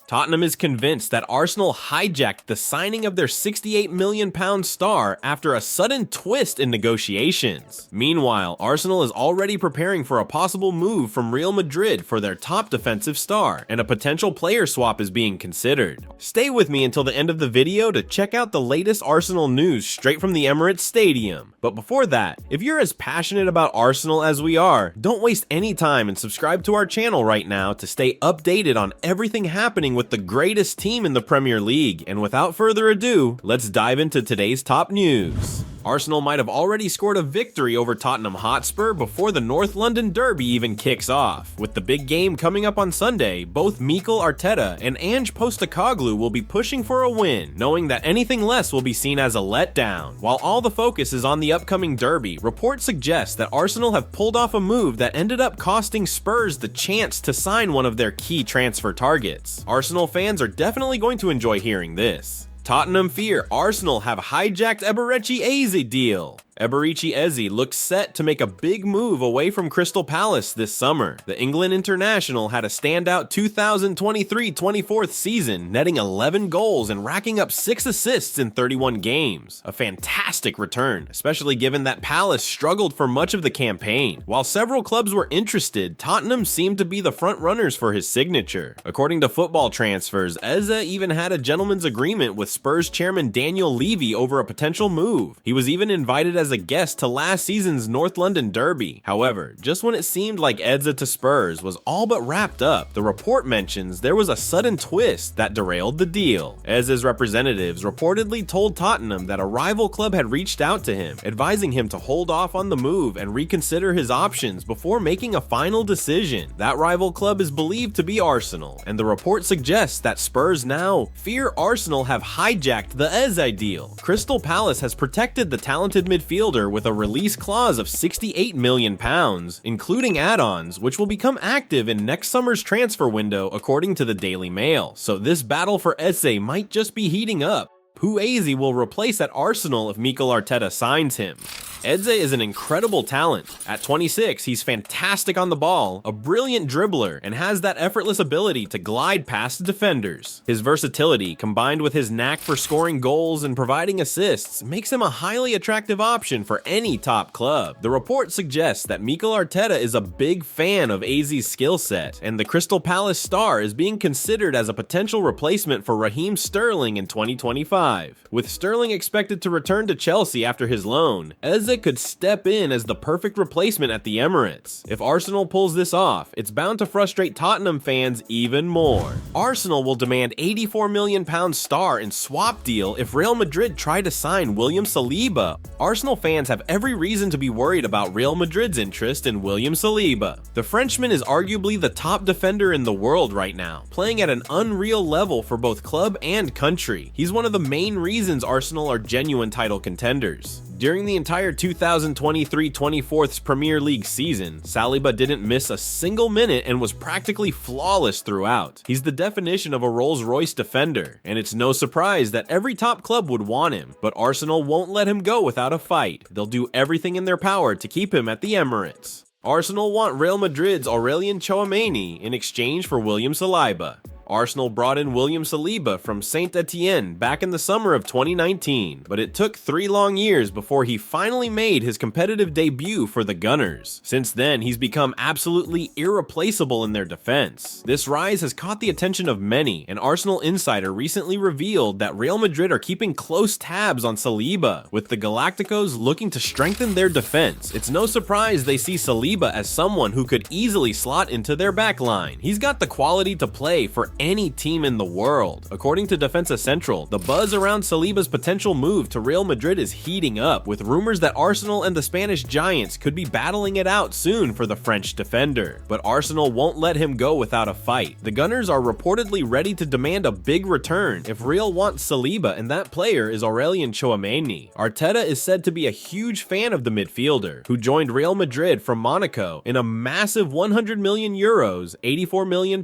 Tottenham is convinced that Arsenal hijacked the signing of their £68 million star after a sudden twist in negotiations. Meanwhile, Arsenal is already preparing for a possible move from Real Madrid for their top defensive star, and a potential player swap is being considered. Stay with me until the end of the video to check out the latest Arsenal news straight from the Emirates Stadium. But before that, if you're as passionate about Arsenal as we are, don't waste any time and subscribe to our channel right now to stay updated on everything happening with the greatest team in the Premier League. And without further ado, let's dive into today's top news. Arsenal might have already scored a victory over Tottenham Hotspur before the North London derby even kicks off. With the big game coming up on Sunday, both Mikel, Arteta, and Ange Postecoglou will be pushing for a win, knowing that anything less will be seen as a letdown. While all the focus is on the upcoming derby, reports suggest that Arsenal have pulled off a move that ended up costing Spurs the chance to sign one of their key transfer targets. Arsenal fans are definitely going to enjoy hearing this. Tottenham fear Arsenal have hijacked Eberechi Eze deal. Eberechi Eze looks set to make a big move away from Crystal Palace this summer. The England international had a standout 2023-24 season, netting 11 goals and racking up 6 assists in 31 games. A fantastic return, especially given that Palace struggled for much of the campaign. While several clubs were interested, Tottenham seemed to be the front runners for his signature. According to Football Transfers, Eze even had a gentleman's agreement with Spurs chairman Daniel Levy over a potential move. He was even invited as a guest to last season's North London derby. However, just when it seemed like Eze to Spurs was all but wrapped up, the report mentions there was a sudden twist that derailed the deal. Eze's representatives reportedly told Tottenham that a rival club had reached out to him, advising him to hold off on the move and reconsider his options before making a final decision. That rival club is believed to be Arsenal, and the report suggests that Spurs now fear Arsenal have hijacked the Eze deal. Crystal Palace has protected the talented midfielder with a release clause of £68 million, including add-ons, which will become active in next summer's transfer window according to the Daily Mail. So this battle for Eze might just be heating up. Who Eze will replace at Arsenal if Mikel Arteta signs him? Eze is an incredible talent. At 26, he's fantastic on the ball, a brilliant dribbler, and has that effortless ability to glide past defenders. His versatility, combined with his knack for scoring goals and providing assists, makes him a highly attractive option for any top club. The report suggests that Mikel Arteta is a big fan of Eze's skill set, and the Crystal Palace star is being considered as a potential replacement for Raheem Sterling in 2025. With Sterling expected to return to Chelsea after his loan, Eze could step in as the perfect replacement at the Emirates. If Arsenal pulls this off, it's bound to frustrate Tottenham fans even more. Arsenal will demand £84 million star in swap deal if Real Madrid try to sign William Saliba. Arsenal fans have every reason to be worried about Real Madrid's interest in William Saliba. The Frenchman is arguably the top defender in the world right now, playing at an unreal level for both club and country. He's one of the main reasons Arsenal are genuine title contenders. During the entire 2023-24 Premier League season, Saliba didn't miss a single minute and was practically flawless throughout. He's the definition of a Rolls-Royce defender, and it's no surprise that every top club would want him, but Arsenal won't let him go without a fight. They'll do everything in their power to keep him at the Emirates. Arsenal want Real Madrid's Aurelien Tchouameni in exchange for William Saliba. Arsenal brought in William Saliba from Saint Etienne back in the summer of 2019, but it took 3 long years before he finally made his competitive debut for the Gunners. Since then, he's become absolutely irreplaceable in their defense. This rise has caught the attention of many. An Arsenal insider recently revealed that Real Madrid are keeping close tabs on Saliba, with the Galacticos looking to strengthen their defense. It's no surprise they see Saliba as someone who could easily slot into their backline. He's got the quality to play for any team in the world. According to Defensa Central, the buzz around Saliba's potential move to Real Madrid is heating up, with rumors that Arsenal and the Spanish Giants could be battling it out soon for the French defender. But Arsenal won't let him go without a fight. The Gunners are reportedly ready to demand a big return if Real wants Saliba, and that player is Aurelien Tchouameni. Arteta is said to be a huge fan of the midfielder, who joined Real Madrid from Monaco in a massive €100 million, £84 million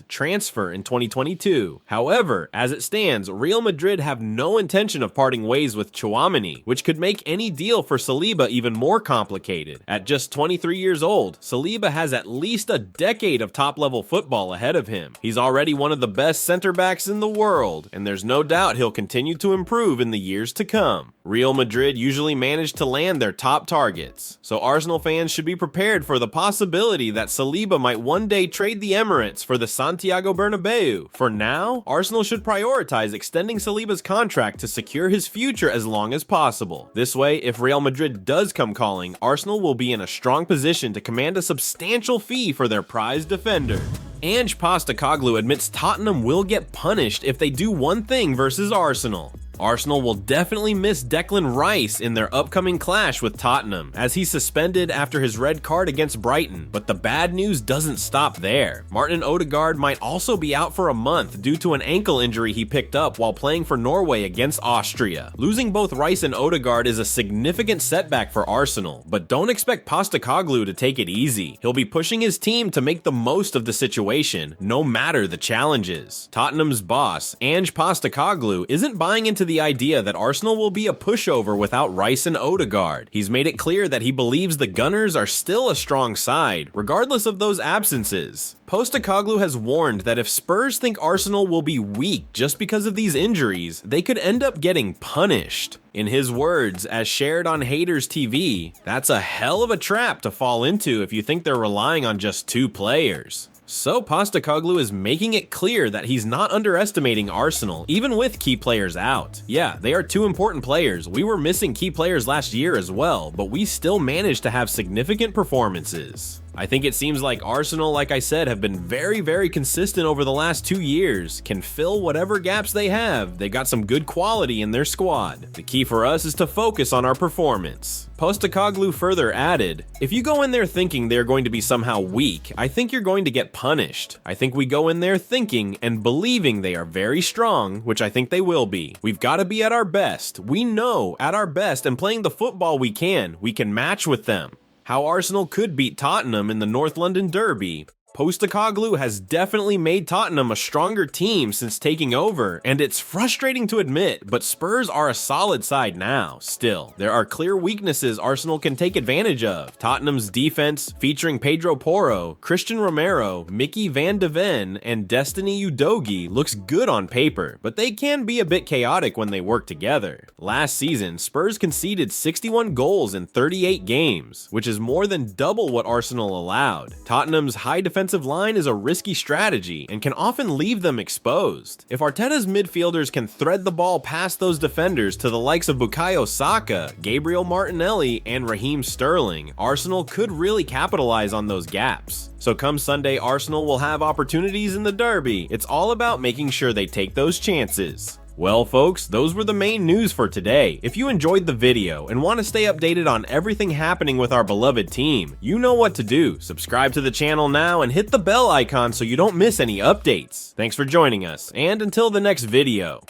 transfer summer in 2022. However, as it stands, Real Madrid have no intention of parting ways with Tchouaméni, which could make any deal for Saliba even more complicated. At just 23 years old, Saliba has at least a decade of top-level football ahead of him. He's already one of the best center-backs in the world, and there's no doubt he'll continue to improve in the years to come. Real Madrid usually manage to land their top targets, so Arsenal fans should be prepared for the possibility that Saliba might one day trade the Emirates for the Santiago Bernabeu. For now, Arsenal should prioritize extending Saliba's contract to secure his future as long as possible. This way, if Real Madrid does come calling, Arsenal will be in a strong position to command a substantial fee for their prized defender. Ange Postecoglou admits Tottenham will get punished if they do one thing versus Arsenal. Arsenal will definitely miss Declan Rice in their upcoming clash with Tottenham, as he's suspended after his red card against Brighton. But the bad news doesn't stop there. Martin Odegaard might also be out for a month due to an ankle injury he picked up while playing for Norway against Austria. Losing both Rice and Odegaard is a significant setback for Arsenal, but don't expect Postecoglou to take it easy. He'll be pushing his team to make the most of the situation, no matter the challenges. Tottenham's boss, Ange Postecoglou, isn't buying into the idea that Arsenal will be a pushover without Rice and Odegaard. He's made it clear that he believes the Gunners are still a strong side, regardless of those absences. Postecoglou has warned that if Spurs think Arsenal will be weak just because of these injuries, they could end up getting punished. In his words, as shared on Haters TV, that's a hell of a trap to fall into if you think they're relying on just two players. So Postecoglou is making it clear that he's not underestimating Arsenal, even with key players out. Yeah, they are two important players. We were missing key players last year as well, but we still managed to have significant performances. I think it seems like Arsenal, like I said, have been very consistent over the last 2 years, can fill whatever gaps they have. They got some good quality in their squad. The key for us is to focus on our performance. Postecoglou further added, if you go in there thinking they're going to be somehow weak, I think you're going to get punished. I think we go in there thinking and believing they are very strong, which I think they will be. We've got to be at our best. We know at our best and playing the football we can match with them. How Arsenal could beat Tottenham in the North London Derby. Postecoglou has definitely made Tottenham a stronger team since taking over, and it's frustrating to admit, but Spurs are a solid side now. Still, there are clear weaknesses Arsenal can take advantage of. Tottenham's defense, featuring Pedro Porro, Christian Romero, Mickey van de Ven, and Destiny Udogie, looks good on paper, but they can be a bit chaotic when they work together. Last season, Spurs conceded 61 goals in 38 games, which is more than double what Arsenal allowed. Tottenham's high defensive line is a risky strategy and can often leave them exposed. If Arteta's midfielders can thread the ball past those defenders to the likes of Bukayo Saka, Gabriel Martinelli, and Raheem Sterling, Arsenal could really capitalize on those gaps. So come Sunday, Arsenal will have opportunities in the derby. It's all about making sure they take those chances. Well folks, those were the main news for today. If you enjoyed the video and want to stay updated on everything happening with our beloved team, you know what to do. Subscribe to the channel now and hit the bell icon so you don't miss any updates. Thanks for joining us, and until the next video.